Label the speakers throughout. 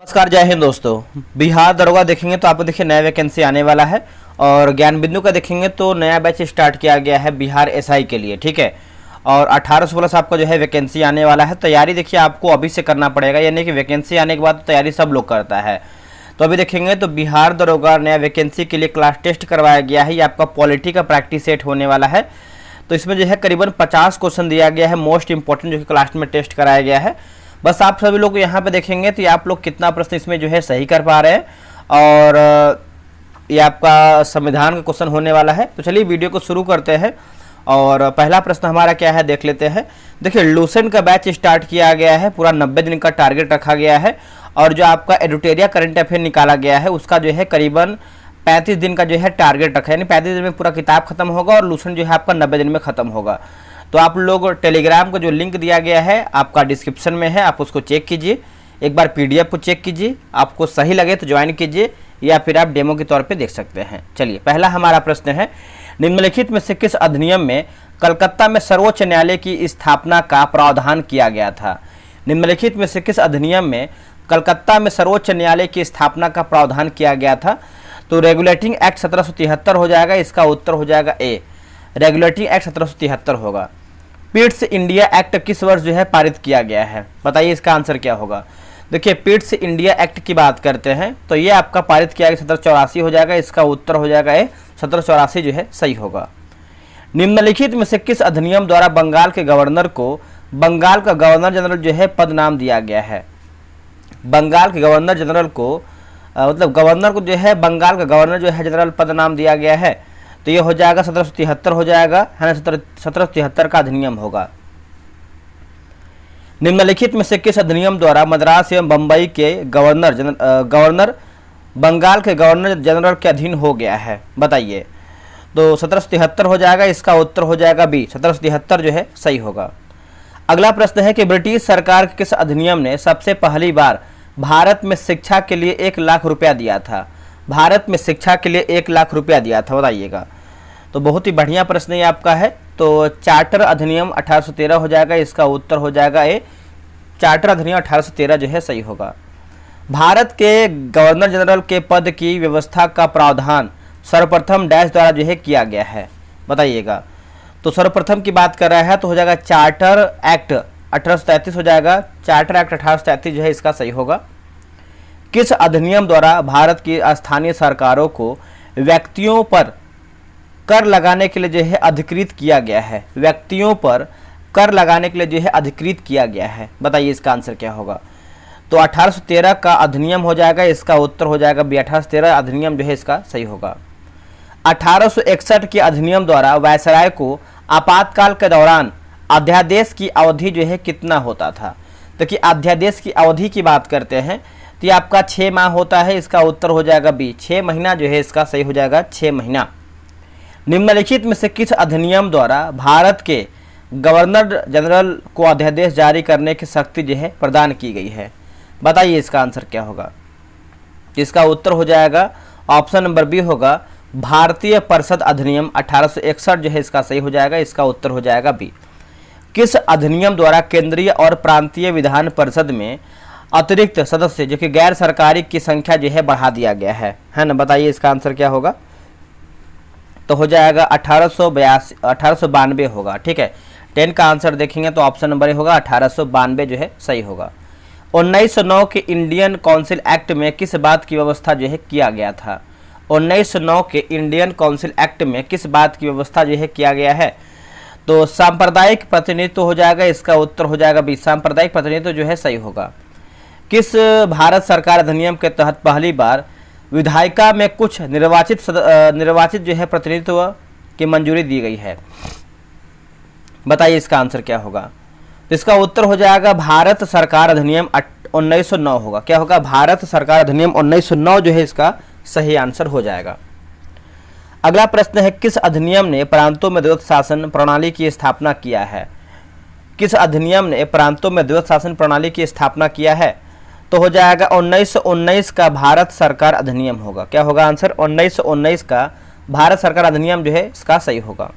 Speaker 1: नमस्कार, जय हिंद दोस्तों। बिहार दरोगा देखेंगे तो आपको देखिए नया वैकेंसी आने वाला है। और ज्ञान बिंदु का देखेंगे तो नया बैच स्टार्ट किया गया है बिहार एसआई के लिए, ठीक है। और 1800 प्लस आपका जो है वैकेंसी आने वाला है। तैयारी देखिए आपको अभी से करना पड़ेगा, यानी कि वैकेंसी आने के बाद तो तैयारी सब लोग करता है। तो अभी देखेंगे तो बिहार दरोगा नया वैकेंसी के लिए क्लास टेस्ट करवाया गया है। ये आपका पॉलिटी का प्रैक्टिस सेट होने वाला है। तो इसमें जो है करीबन 50 क्वेश्चन दिया गया है, मोस्ट इंपॉर्टेंट, जो कि क्लास में टेस्ट कराया गया है। बस आप सभी लोग यहाँ पे देखेंगे तो आप लोग कितना प्रश्न इसमें जो है सही कर पा रहे हैं। और ये आपका संविधान का क्वेश्चन होने वाला है। तो चलिए वीडियो को शुरू करते हैं। और पहला प्रश्न हमारा क्या है देख लेते हैं। देखिए, लूसेंट का बैच स्टार्ट किया गया है, पूरा 90 दिन का टारगेट रखा गया है। और जो आपका एडिटोरिया करंट अफेयर निकाला गया है उसका जो है करीबन 35 दिन का जो है टारगेट रखा है, यानी 35 दिन में पूरा किताब खत्म होगा और लूसेंट जो है आपका 90 दिन में खत्म होगा। तो आप लोग टेलीग्राम को जो लिंक दिया गया है आपका डिस्क्रिप्शन में है, आप उसको चेक कीजिए, एक बार पीडीएफ को चेक कीजिए, आपको सही लगे तो ज्वाइन कीजिए या फिर आप डेमो के तौर पे देख सकते हैं। चलिए, पहला हमारा प्रश्न है, निम्नलिखित में से किस अधिनियम में कलकत्ता में सर्वोच्च न्यायालय की स्थापना का प्रावधान किया गया था? निम्नलिखित में से किस अधिनियम में कलकत्ता में सर्वोच्च न्यायालय की स्थापना का प्रावधान किया गया था? तो रेगुलेटिंग एक्ट 1773 हो जाएगा, इसका उत्तर हो जाएगा ए, रेगुलेटिंग एक्ट 1773 होगा। पिट्स इंडिया एक्ट किस वर्ष जो है पारित किया गया है? बताइए इसका आंसर क्या होगा। देखिए, पिट्स इंडिया एक्ट की बात करते हैं तो ये आपका पारित किया गया 1784 हो जाएगा, इसका उत्तर हो जाएगा ए, 1784 जो है सही होगा। निम्नलिखित में से किस अधिनियम द्वारा बंगाल के गवर्नर को बंगाल का गवर्नर जनरल जो है पद नाम दिया गया है? बंगाल के गवर्नर जनरल को मतलब गवर्नर को जो है बंगाल का गवर्नर जो है जनरल पद नाम दिया गया है। तो ये हो जाएगा 1773 हो जाएगा, है ना, 1773 का अधिनियम होगा। निम्नलिखित में से किस अधिनियम द्वारा मद्रास एवं बंबई के गवर्नर बंगाल के गवर्नर जनरल के अधीन हो गया है? बताइए। तो 1773 हो जाएगा, इसका उत्तर हो जाएगा बी, 1773 जो है सही होगा। अगला प्रश्न है कि ब्रिटिश सरकार के किस अधिनियम ने सबसे पहली बार भारत में शिक्षा के लिए 1 लाख रुपया दिया था? भारत में शिक्षा के लिए 1 लाख रुपया दिया था, बताइएगा। तो बहुत ही बढ़िया प्रश्न ये आपका है। तो चार्टर अधिनियम 1813 हो जाएगा, इसका उत्तर हो जाएगा ए, चार्टर अधिनियम 1813 जो है सही होगा। भारत के गवर्नर जनरल के पद की व्यवस्था का प्रावधान सर्वप्रथम डैश द्वारा जो है किया गया है? बताइएगा। तो सर्वप्रथम की बात कर रहा है तो हो जाएगा चार्टर एक्ट 1833 हो जाएगा, चार्टर एक्ट 1833 जो है इसका सही होगा। किस अधिनियम द्वारा भारत की स्थानीय सरकारों को व्यक्तियों पर कर लगाने के लिए जो है अधिकृत किया गया है? व्यक्तियों पर कर लगाने के लिए जो है अधिकृत किया गया है, बताइए इसका आंसर क्या होगा। तो 1813 का अधिनियम हो जाएगा, इसका उत्तर हो जाएगा बी, 1813 अधिनियम जो है इसका सही होगा। 1861 के अधिनियम द्वारा वायसराय को आपातकाल के दौरान अध्यादेश की अवधि जो है कितना होता था? देखिए, अध्यादेश की अवधि की बात करते हैं तो ये आपका 6 माह होता है, इसका उत्तर हो जाएगा बी, 6 महीना जो है इसका सही हो जाएगा, 6 महीना। निम्नलिखित में से किस अधिनियम द्वारा भारत के गवर्नर जनरल को अध्यादेश जारी करने की शक्ति जो है प्रदान की गई है? बताइए इसका आंसर क्या होगा। इसका उत्तर हो जाएगा ऑप्शन नंबर बी होगा, भारतीय परिषद अधिनियम 1861 जो है इसका सही हो जाएगा, इसका उत्तर हो जाएगा बी। किस अधिनियम द्वारा केंद्रीय और प्रांतीय विधान परिषद में अतिरिक्त सदस्य जो कि गैर सरकारी की संख्या जो है बढ़ा दिया गया है ना? बताइए इसका आंसर क्या होगा। तो हो जाएगा 1892 होगा, ठीक है। 10 का आंसर देखेंगे तो ऑप्शन नंबर ए होगा, 1892 जो है सही होगा। 1909 के इंडियन काउंसिल एक्ट में किस बात की व्यवस्था जो है किया गया था? 1909 के इंडियन काउंसिल एक्ट में किस बात की व्यवस्था जो है किया गया है? तो सांप्रदायिक प्रतिनिधित्व हो जाएगा, इसका उत्तर हो जाएगा बी, सांप्रदायिक प्रतिनिधित्व जो है सही होगा। किस भारत सरकार अधिनियम के तहत पहली बार विधायिका में कुछ निर्वाचित जो है प्रतिनिधित्व की मंजूरी दी गई है? बताइए इसका आंसर क्या होगा। तो इसका उत्तर हो जाएगा भारत सरकार अधिनियम 1909 होगा। क्या होगा? भारत सरकार अधिनियम 1909 जो है इसका सही आंसर हो जाएगा। अगला प्रश्न है, किस अधिनियम ने प्रांतों में द्वैत शासन प्रणाली की स्थापना किया है? किस अधिनियम ने प्रांतों में द्वैत शासन प्रणाली की स्थापना किया है? तो हो जाएगा 1919 का भारत सरकार अधिनियम होगा। क्या होगा आंसर? 1919 का भारत सरकार अधिनियम जो है इसका सही होगा।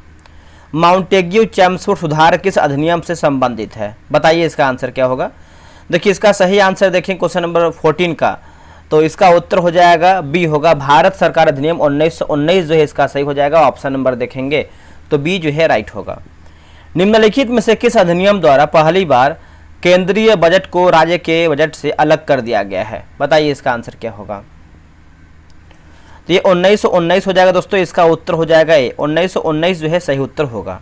Speaker 1: माउंटेग्यू चैम्सफोर्ड सुधार किस अधिनियम से संबंधित है? बताइए इसका आंसर क्या होगा। देखिए इसका सही आंसर देखें क्वेश्चन नंबर 14 का, तो इसका उत्तर हो जाएगा बी होगा, भारत सरकार अधिनियम 1919 जो है इसका सही हो जाएगा। ऑप्शन नंबर देखेंगे तो बी जो है राइट होगा। निम्नलिखित में से किस अधिनियम द्वारा पहली बार केंद्रीय बजट को राज्य के बजट से अलग कर दिया गया है? बताइए इसका आंसर क्या होगा। तो ये 1919 हो जाएगा दोस्तों, इसका उत्तर हो जाएगा ए, 1919 जो है सही उत्तर होगा।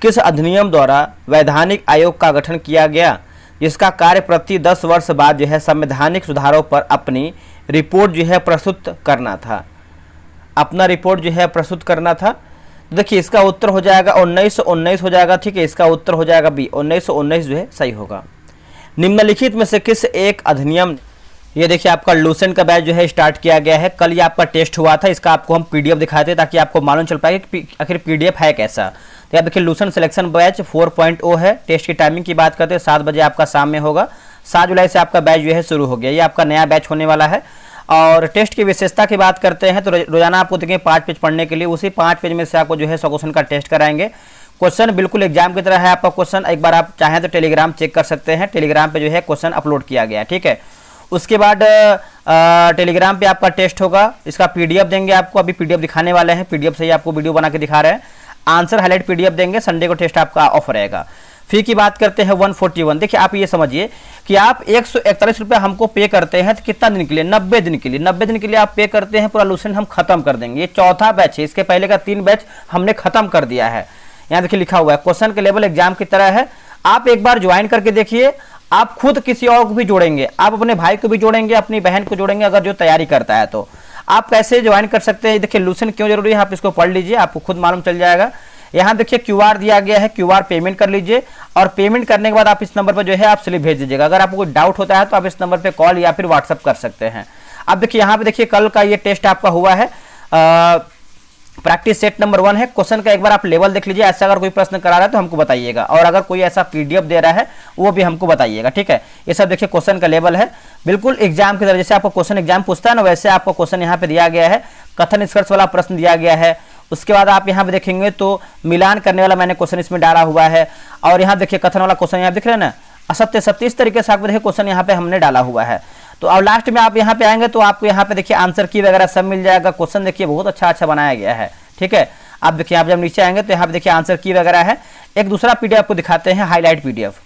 Speaker 1: किस अधिनियम द्वारा वैधानिक आयोग का गठन किया गया, जिसका कार्य प्रति 10 वर्ष बाद जो है संवैधानिक सुधारों पर अपनी रिपोर्ट जो है प्रस्तुत करना था? अपना रिपोर्ट जो है प्रस्तुत करना था। तो देखिए इसका उत्तर हो जाएगा 1919 हो जाएगा, ठीक है। इसका उत्तर हो जाएगा बी, 1919 जो है सही होगा। निम्नलिखित में से किस एक अधिनियम, ये देखिए आपका लूसेंट का बैच जो है स्टार्ट किया गया है। कल ये आपका टेस्ट हुआ था, इसका आपको हम पीडीएफ दिखाए थे ताकि आपको मालूम चल पाए कि आखिर पीडीएफ है कैसा। तो आप देखिए लूसेंट सिलेक्शन बैच 4.0 है। टेस्ट की टाइमिंग की बात करते हैं 7 बजे आपका शाम में होगा। 7 जुलाई से आपका बैच जो है शुरू हो गया, ये आपका नया बैच होने वाला है। और टेस्ट की विशेषता की बात करते हैं तो रोजाना आपको देखें 5 पेज पढ़ने के लिए, उसी 5 पेज में से आपको जो है 100 क्वेश्चन का टेस्ट कराएंगे। क्वेश्चन बिल्कुल एग्जाम की तरह है आपका क्वेश्चन। एक बार आप चाहें तो टेलीग्राम चेक कर सकते हैं, टेलीग्राम पे जो है क्वेश्चन अपलोड किया गया है, ठीक है। उसके बाद टेलीग्राम पे आपका टेस्ट होगा, इसका पीडीएफ देंगे आपको, अभी पीडीएफ दिखाने वाले हैं, पीडीएफ से ही आपको वीडियो बना के दिखा रहे हैं। आंसर हाईलाइट पीडीएफ देंगे, संडे को टेस्ट आपका ऑफ रहेगा। फी की बात करते हैं 141। देखिए आप ये समझिए कि आप 141 रुपये हमको पे करते हैं तो कितना दिन के लिए, 90 दिन के लिए। 90 दिन के लिए आप पे करते हैं, पूरा लूसेंट हम खत्म कर देंगे। ये चौथा बैच है, इसके पहले का 3 बैच हमने खत्म कर दिया है। यहाँ देखिए लिखा हुआ है क्वेश्चन के लेवल एग्जाम की तरह है। आप एक बार ज्वाइन करके देखिए, आप खुद किसी और को भी जोड़ेंगे, आप अपने भाई को भी जोड़ेंगे, अपनी बहन को जोड़ेंगे, अगर जो तैयारी करता है तो। आप कैसे ज्वाइन कर सकते हैं, देखिए लूसेंट क्यों जरूरी है आप इसको पढ़ लीजिए, आपको खुद मालूम चल जाएगा। यहाँ देखिए क्यूआर दिया गया है, क्यूआर पेमेंट कर लीजिए और पेमेंट करने के बाद आप इस नंबर पर जो है आप स्लिप भेज दीजिएगा। अगर आपको कोई डाउट होता है तो आप इस नंबर पे कॉल या फिर व्हाट्सअप कर सकते हैं। अब देखिए यहाँ पे देखिए कल का ये टेस्ट आपका हुआ है, प्रैक्टिस सेट नंबर 1 है। क्वेश्चन का एक बार आप लेवल देख लीजिए, ऐसा अगर कोई प्रश्न करा रहा है तो हमको बताइएगा, और अगर कोई ऐसा पीडीएफ दे रहा है वो भी हमको बताइएगा, ठीक है। ये सब देखिए क्वेश्चन का लेवल है, बिल्कुल एग्जाम की तरह। जैसे आपको क्वेश्चन एग्जाम पूछता है ना, वैसे आपको क्वेश्चन यहाँ पे दिया गया है। कथन निष्कर्ष वाला प्रश्न दिया गया है। उसके बाद आप यहाँ पे देखेंगे तो मिलान करने वाला मैंने क्वेश्चन इसमें डाला हुआ है। और यहाँ देखिए कथन वाला क्वेश्चन यहाँ दिख रहे हैं ना, असत्य सत्य, इस तरीके से आपको देखिए क्वेश्चन यहाँ पे हमने डाला हुआ है। तो अब लास्ट में आप यहाँ पे आएंगे तो आपको यहाँ पे देखिए आंसर की वगैरह सब मिल जाएगा। क्वेश्चन देखिए बहुत अच्छा बनाया गया है, ठीक है। आप देखिए आप जब नीचे आएंगे तो यहाँ पे देखिए आंसर की वगैरह है। एक दूसरा पीडीएफ आपको दिखाते हैं, हाईलाइट पीडीएफ।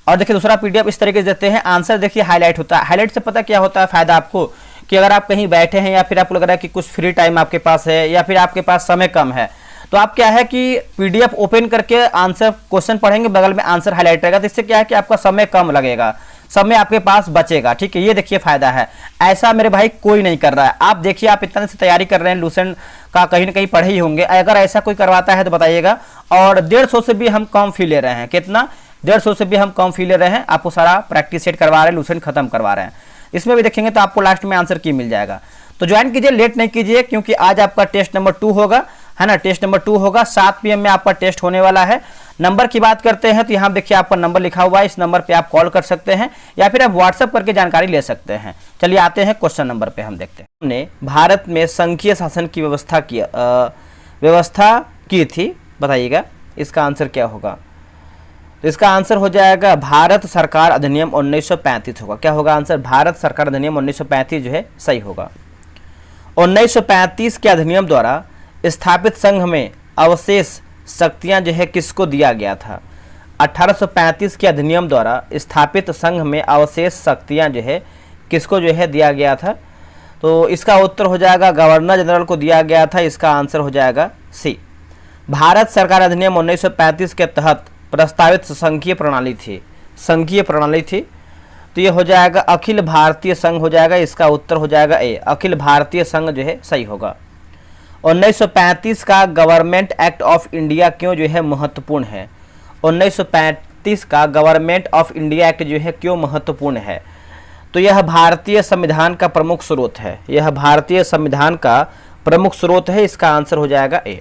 Speaker 1: और देखिए दूसरा पीडीएफ इस तरीके से देते हैं, आंसर देखिए हाईलाइट होता है। हाईलाइट से पता क्या होता है फायदा आपको, कि अगर आप कहीं बैठे हैं या फिर आपको लग रहा है कि कुछ फ्री टाइम आपके पास है या फिर आपके पास समय कम है, तो आप क्या है कि पीडीएफ ओपन करके आंसर क्वेश्चन पढ़ेंगे, बगल में आंसर हाईलाइट रहेगा। तो इससे क्या है कि आपका समय कम लगेगा, समय आपके पास बचेगा, ठीक है। ये देखिए फायदा है। ऐसा मेरे भाई कोई नहीं कर रहा है। आप देखिए आप इतने से तैयारी कर रहे हैं, लूसेंट का कहीं ना कहीं पढ़े ही होंगे। अगर ऐसा कोई करवाता है तो बताइएगा। और 150 से भी हम कम फी ले रहे हैं। कितना? 150 से भी हम कम फी ले रहे हैं। आपको सारा प्रैक्टिस सेट करवा रहे हैं, लूसेंट खत्म करवा रहे हैं। इसमें भी देखेंगे तो आपको लास्ट में आंसर की मिल जाएगा। तो ज्वाइन कीजिए, लेट नहीं कीजिए, क्योंकि आज आपका टेस्ट नंबर 2 होगा, है ना। टेस्ट नंबर 2 होगा, 7 PM में आपका टेस्ट होने वाला है। नंबर की बात करते हैं तो यहाँ देखिए आपका नंबर लिखा हुआ है, इस नंबर पे आप कॉल कर सकते हैं या फिर आप व्हाट्सएप करके जानकारी ले सकते हैं। चलिए आते हैं क्वेश्चन नंबर पे, हम देखते हैं। हमने भारत में संघीय शासन की व्यवस्था की थी, बताइएगा इसका आंसर क्या होगा। तो इसका आंसर हो जाएगा भारत सरकार अधिनियम 1935 होगा। क्या होगा आंसर? भारत सरकार अधिनियम 1935 जो है सही होगा। 1935 के अधिनियम द्वारा स्थापित संघ में अवशेष शक्तियां जो है किसको दिया गया था? 1835 के अधिनियम द्वारा स्थापित संघ में अवशेष शक्तियां जो है किसको जो है दिया गया था? तो इसका उत्तर हो जाएगा गवर्नर जनरल को दिया गया था। इसका आंसर हो जाएगा सी। भारत सरकार अधिनियम 1935 के तहत प्रस्तावित संघीय प्रणाली थी, तो ये हो जाएगा अखिल भारतीय संघ हो जाएगा। इसका उत्तर हो जाएगा ए, अखिल भारतीय संघ जो है सही होगा। 1935 का गवर्नमेंट एक्ट ऑफ इंडिया क्यों जो है महत्वपूर्ण है? 1935 का गवर्नमेंट ऑफ इंडिया एक्ट जो है क्यों महत्वपूर्ण है? तो यह भारतीय संविधान का प्रमुख स्रोत है, यह भारतीय संविधान का प्रमुख स्रोत है। इसका आंसर हो जाएगा ए।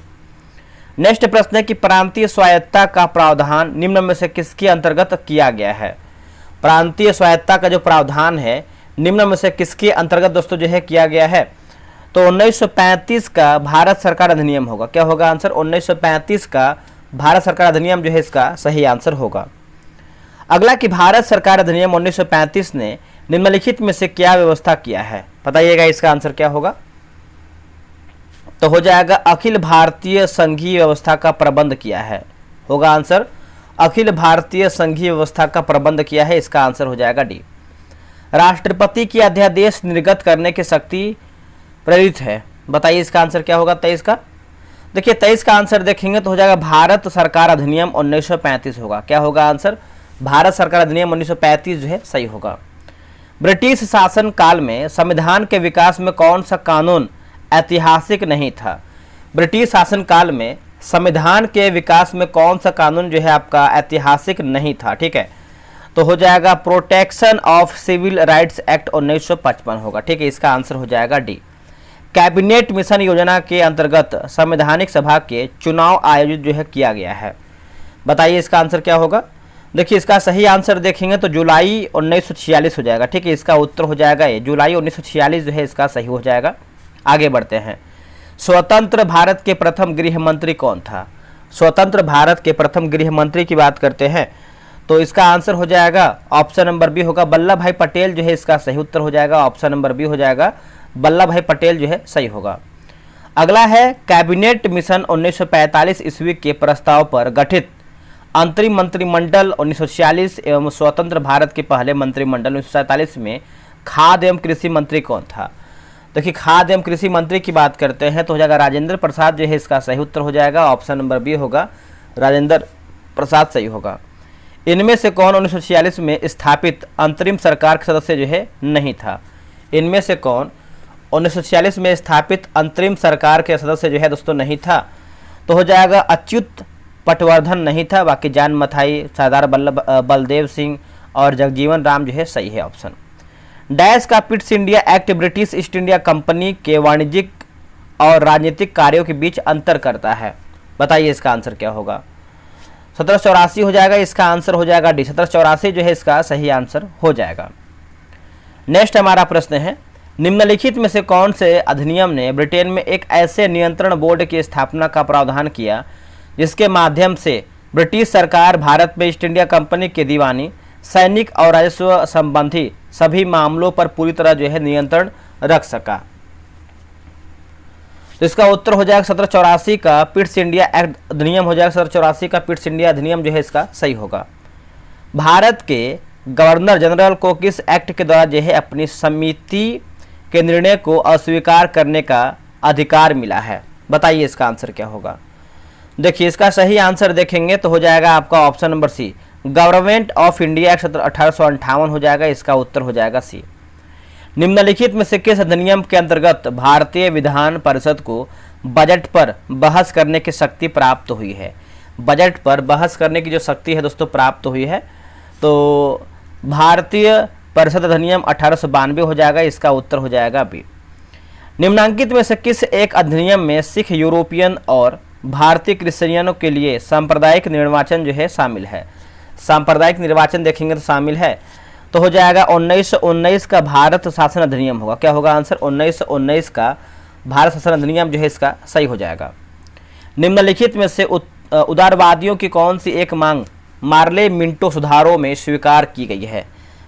Speaker 1: नेक्स्ट प्रश्न है कि प्रांतीय स्वायत्तता का प्रावधान निम्न में से किसके अंतर्गत किया गया है? प्रांतीय स्वायत्तता का जो प्रावधान है निम्न में से किसके अंतर्गत दोस्तों जो है किया गया है? तो 1935 का भारत सरकार अधिनियम होगा। क्या होगा आंसर? 1935 का भारत सरकार अधिनियम जो है इसका सही आंसर होगा। अगला कि भारत सरकार अधिनियम 1935 ने निम्नलिखित में से क्या व्यवस्था किया है, बताइएगा इसका आंसर क्या होगा। तो हो जाएगा अखिल भारतीय संघीय व्यवस्था का प्रबंध किया है, होगा आंसर अखिल भारतीय संघीय व्यवस्था का प्रबंध किया है, इसका आंसर हो जाएगा डी। राष्ट्रपति की अध्यादेश निर्गत करने की शक्ति प्रेरित है, बताइए इसका आंसर क्या होगा 23 का। देखिए 23 का आंसर देखेंगे तो हो जाएगा भारत सरकार अधिनियम 1935 होगा, क्या होगा आंसर भारत सरकार अधिनियम 1935 जो है सही होगा। ब्रिटिश शासन काल में संविधान के विकास में कौन सा कानून ऐतिहासिक नहीं था। ब्रिटिश शासन काल में संविधान के विकास में कौन सा कानून जो है आपका ऐतिहासिक नहीं था, ठीक है। तो हो जाएगा protection of civil rights act 1955 होगा, ठीक है, इसका आंसर हो जाएगा डी। कैबिनेट मिशन योजना के अंतर्गत संवैधानिक सभा के चुनाव आयोजित जो है किया गया है, बताइए इसका आंसर क्या होगा। देखिए इसका सही आंसर देखेंगे तो जुलाई 1946 हो जाएगा, ठीक है, इसका उत्तर हो जाएगा ये जुलाई 1946 जो है इसका सही हो जाएगा। आगे बढ़ते हैं। स्वतंत्र भारत के प्रथम गृह मंत्री कौन था। स्वतंत्र भारत के प्रथम गृह मंत्री की बात करते हैं तो इसका आंसर हो जाएगा ऑप्शन नंबर बी होगा वल्लभ भाई पटेल जो है इसका सही उत्तर हो जाएगा, ऑप्शन नंबर बी हो जाएगा वल्लभ भाई पटेल जो है सही होगा। अगला है कैबिनेट मिशन 1945 ईस्वी के प्रस्ताव पर गठित अंतरिम मंत्रिमंडल 1946 एवं स्वतंत्र भारत के पहले मंत्रिमंडल 1947 में खाद्य एवं कृषि मंत्री कौन था। देखिए खाद्य एवं कृषि मंत्री की बात करते हैं तो हो जाएगा राजेंद्र प्रसाद जो है इसका सही उत्तर हो जाएगा, ऑप्शन नंबर बी होगा राजेंद्र प्रसाद सही होगा। इनमें से कौन 1946 में स्थापित अंतरिम सरकार के सदस्य जो है नहीं था। इनमें से कौन 1946 में स्थापित अंतरिम सरकार के सदस्य जो है दोस्तों नहीं था। तो हो जाएगा अच्युत पटवर्धन नहीं था, बाकी जान मथाई, सरदार बलदेव सिंह और जगजीवन राम जो है सही है ऑप्शन। डैश का Pitt's India act British east India company के वाणिज्यिक और राजनीतिक कार्यों के बीच अंतर करता है, बताइए इसका आंसर क्या होगा। 1784 हो जाएगा, इसका आंसर हो जाएगा डी। 1784 जो है इसका सही आंसर हो जाएगा। नेक्स्ट हमारा प्रश्न है निम्नलिखित में से कौन से अधिनियम ने ब्रिटेन में एक ऐसे नियंत्रण बोर्ड की स्थापना का प्रावधान किया जिसके माध्यम से ब्रिटिश सरकार भारत में ईस्ट इंडिया कंपनी के दीवानी, सैनिक और राजस्व संबंधी सभी मामलों पर पूरी तरह जो है नियंत्रण रख सका। तो इसका उत्तर हो जाएगा 1784 का पिट्स इंडिया एक्ट अधिनियम हो जाएगा। 1784 का पिट्स इंडिया अधिनियम जो है इसका सही होगा। भारत के गवर्नर जनरल को किस एक्ट के द्वारा जो है अपनी समिति के निर्णय को अस्वीकार करने का अधिकार मिला है, बताइए इसका आंसर क्या होगा। देखिए इसका सही आंसर देखेंगे तो हो जाएगा आपका option number C government of India act 1858 हो जाएगा, इसका उत्तर हो जाएगा सी। निम्नलिखित में से किस अधिनियम के अंतर्गत भारतीय विधान परिषद को बजट पर बहस करने की शक्ति प्राप्त हुई है। बजट पर बहस करने की जो शक्ति है दोस्तों प्राप्त हुई है तो भारतीय परिषद अधिनियम 1892 हो जाएगा, इसका उत्तर हो जाएगा बी। निम्नांकित में से किस एक अधिनियम में सिख, यूरोपियन और भारतीय क्रिश्चियनों के लिए सांप्रदायिक निर्वाचन जो है शामिल है। सांप्रदायिक निर्वाचन देखेंगे तो शामिल है तो हो जाएगा 1919 का भारत शासन अधिनियम होगा, क्या होगा आंसर 1919 का भारत शासन अधिनियम जो है इसका सही हो जाएगा। निम्नलिखित में से उदारवादियों की कौन सी एक मांग मार्ले मिंटो सुधारों में स्वीकार की गई है,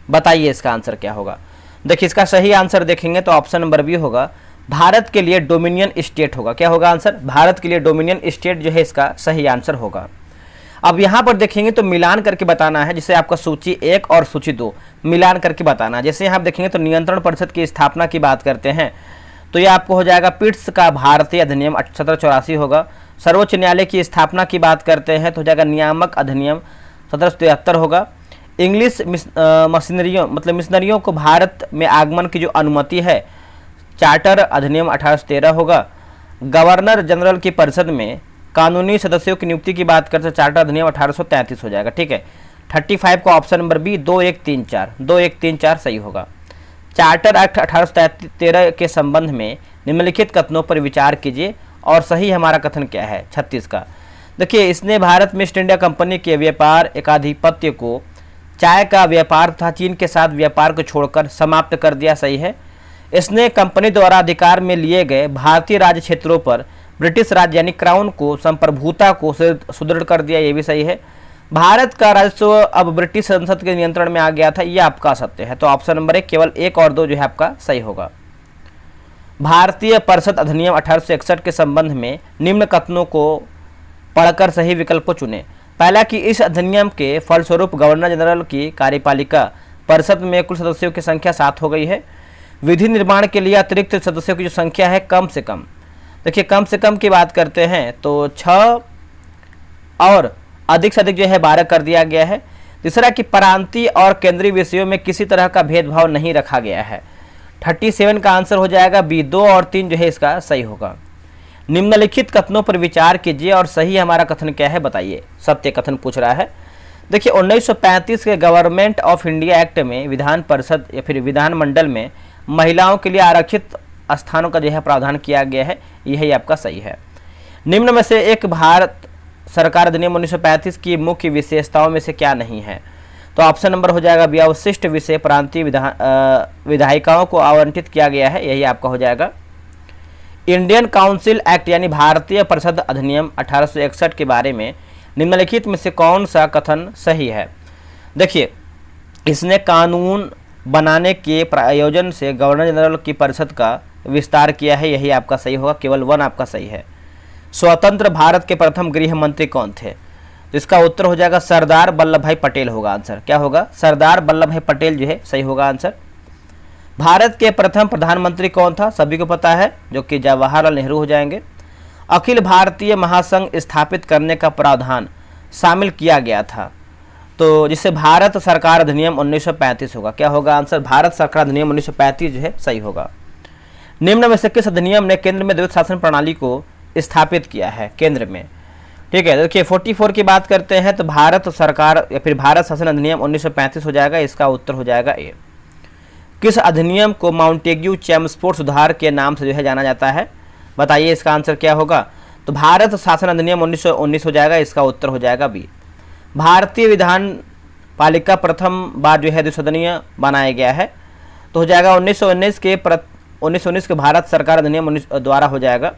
Speaker 1: बताइए इसका आंसर क्या होगा। देखिए इसका सही आंसर देखेंगे तो ऑप्शन नंबर बी होगा भारत के लिए डोमिनियन स्टेट होगा, क्या होगा आंसर भारत के लिए डोमिनियन स्टेट जो है इसका सही आंसर होगा। अब यहाँ पर देखेंगे तो मिलान करके बताना है, जिसे आपका सूची 1 और सूची 2 मिलान करके बताना है। जैसे यहाँ आप देखेंगे तो नियंत्रण परिषद की स्थापना की बात करते हैं तो ये आपको हो जाएगा पिट्स का भारतीय अधिनियम 1784 होगा। सर्वोच्च न्यायालय की स्थापना की बात करते हैं तो हो जाएगा नियामक अधिनियम 1773 होगा। इंग्लिश मशीनरियों मतलब मिशनरियों को भारत में आगमन की जो अनुमति है चार्टर अधिनियम 1813 होगा। गवर्नर जनरल की परिषद में कानूनी सदस्यों की नियुक्ति की बात करते हैं चार्टर अधिनियम 1833 हो जाएगा, ठीक है। 35 का ऑप्शन नंबर बी 2134 सही होगा। चार्टर एक्ट 1813 के संबंध में निम्नलिखित कथनों पर विचार कीजिए और सही हमारा कथन क्या है 36 का। देखिए इसने भारत में ईस्ट इंडिया कंपनी के व्यापार एकाधिपत्य को चाय का व्यापार तथा चीन के साथ व्यापार को छोड़कर समाप्त कर दिया, सही है। इसने कंपनी द्वारा अधिकार में लिए गए भारतीय राज्य क्षेत्रों पर ब्रिटिश राज्य यानी क्राउन को संप्रभुता को सुदृढ़ कर दिया, ये भी सही है। भारत का राजस्व अब ब्रिटिश संसद के नियंत्रण में आ गया था, ये आपका सत्य है। तो ऑप्शन नंबर 1 केवल 1 और 2 जो है आपका सही होगा। भारतीय परिषद अधिनियम 1861 के संबंध में निम्न कथनों को पढ़कर सही विकल्प को चुने। पहला कि इस अधिनियम के फलस्वरूप गवर्नर जनरल की कार्यपालिका परिषद में कुल सदस्यों की संख्या 7 हो गई है। विधि निर्माण के लिए अतिरिक्त सदस्यों की जो संख्या है कम से कम, देखिए कम से कम की बात करते हैं तो 6 और अधिक से अधिक जो है 12 कर दिया गया है। तीसरा कि प्रांतीय और केंद्रीय विषयों में किसी तरह का भेदभाव नहीं रखा गया है। 37 का आंसर हो जाएगा बी। 2 और 3 जो है इसका सही होगा। निम्नलिखित कथनों पर विचार कीजिए और सही हमारा कथन क्या है बताइए। सत्य कथन पूछ रहा है। देखिए 1935 के गवर्नमेंट ऑफ इंडिया एक्ट में विधान परिषद या फिर विधानमंडल में महिलाओं के लिए आरक्षित स्थानों का जो है प्रावधान किया गया है, यही आपका सही है। निम्न में से एक भारत सरकार अधिनियम 1935 की मुख्य विशेषताओं में से क्या नहीं है। तो ऑप्शन नंबर हो जाएगा बी। अवशिष्ट विषय प्रांतीय विधायिकाओं को आवंटित किया गया है, यही आपका हो जाएगा। इंडियन काउंसिल एक्ट यानी भारतीय परिषद अधिनियम 1861 के बारे में निम्नलिखित में से कौन सा कथन सही है। देखिए इसने कानून बनाने के प्रयोजन से गवर्नर जनरल की परिषद का विस्तार किया है, यही आपका सही होगा। केवल 1 आपका सही है। स्वतंत्र भारत के प्रथम गृह मंत्री कौन थे। तो इसका उत्तर हो जाएगा सरदार वल्लभ भाई पटेल होगा आंसर। क्या होगा, सरदार वल्लभ भाई पटेल जो है सही होगा आंसर। भारत के प्रथम प्रधानमंत्री कौन था, सभी को पता है, जो कि जवाहरलाल नेहरू हो जाएंगे। अखिल भारतीय महासंघ स्थापित करने का प्रावधान शामिल किया गया था, तो जिससे भारत सरकार अधिनियम 1935 होगा। क्या होगा आंसर, भारत सरकार अधिनियम 1935 जो है सही होगा। निम्न में से किस अधिनियम ने केंद्र में द्वैत शासन प्रणाली को स्थापित किया है केंद्र में। ठीक है, देखिए 44 की बात करते हैं तो भारत सरकार या फिर भारत शासन अधिनियम 1935 हो जाएगा। इसका उत्तर हो जाएगा ए। किस अधिनियम को माउंटेग्यू चैम्सफोर्ड सुधार के नाम से जो है जाना जाता है, बताइए इसका आंसर क्या होगा। तो भारत शासन अधिनियम 1919 हो जाएगा। इसका उत्तर हो जाएगा बी। भारतीय विधान पालिका प्रथम बार जो है द्विसदनीय बनाया गया है, तो हो जाएगा 1919 के भारत सरकार अधिनियम द्वारा हो जाएगा।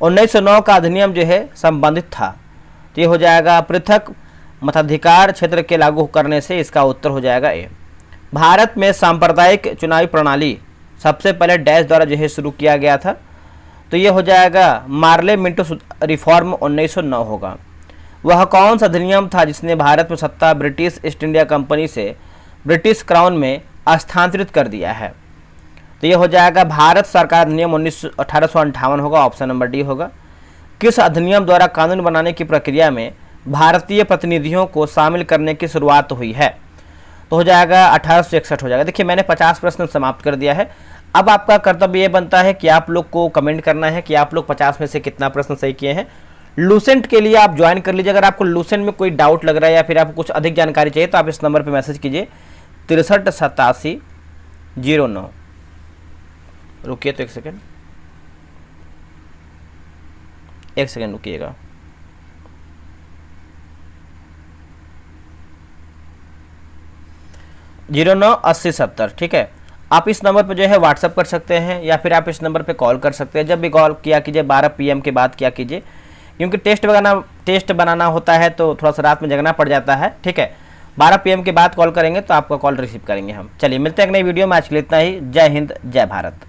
Speaker 1: 1909 का अधिनियम जो है संबंधित था, तो ये हो जाएगा पृथक मताधिकार क्षेत्र के लागू करने से। इसका उत्तर हो जाएगा ए। भारत में सांप्रदायिक चुनावी प्रणाली सबसे पहले डैश द्वारा जो है शुरू किया गया था, तो ये हो जाएगा मार्ले मिंटो रिफॉर्म 1909 होगा। वह कौन सा अधिनियम था जिसने भारत में सत्ता ब्रिटिश ईस्ट इंडिया कंपनी से ब्रिटिश क्राउन में स्थानांतरित कर दिया है। तो ये हो जाएगा भारत सरकार अधिनियम 1858 होगा। ऑप्शन नंबर डी होगा। किस अधिनियम द्वारा कानून बनाने की प्रक्रिया में भारतीय प्रतिनिधियों को शामिल करने की शुरुआत हुई है, तो हो जाएगा 1861 हो जाएगा। देखिए मैंने 50 प्रश्न समाप्त कर दिया है। अब आपका कर्तव्य ये बनता है कि आप लोग को कमेंट करना है कि आप लोग 50 में से कितना प्रश्न सही किए हैं। लूसेंट के लिए आप ज्वाइन कर लीजिए। अगर आपको लूसेंट में कोई डाउट लग रहा है या फिर आपको कुछ अधिक जानकारी चाहिए तो आप इस नंबर पर मैसेज कीजिए 638709। रुकिए तो एक सेकेंड रुकिएगा। जीरो 9 80 70। ठीक है, आप इस नंबर पर जो है व्हाट्सअप कर सकते हैं या फिर आप इस नंबर पे कॉल कर सकते हैं। जब भी कॉल किया कीजिए 12 PM के बाद किया कीजिए, क्योंकि टेस्ट बनाना होता है तो थोड़ा सा रात में जगना पड़ जाता है। ठीक है, 12 PM के बाद कॉल करेंगे तो आपका कॉल रिसीव करेंगे हम। चलिए मिलते हैं एक नई वीडियो में। आज के लिए इतना ही। जय हिंद, जय भारत।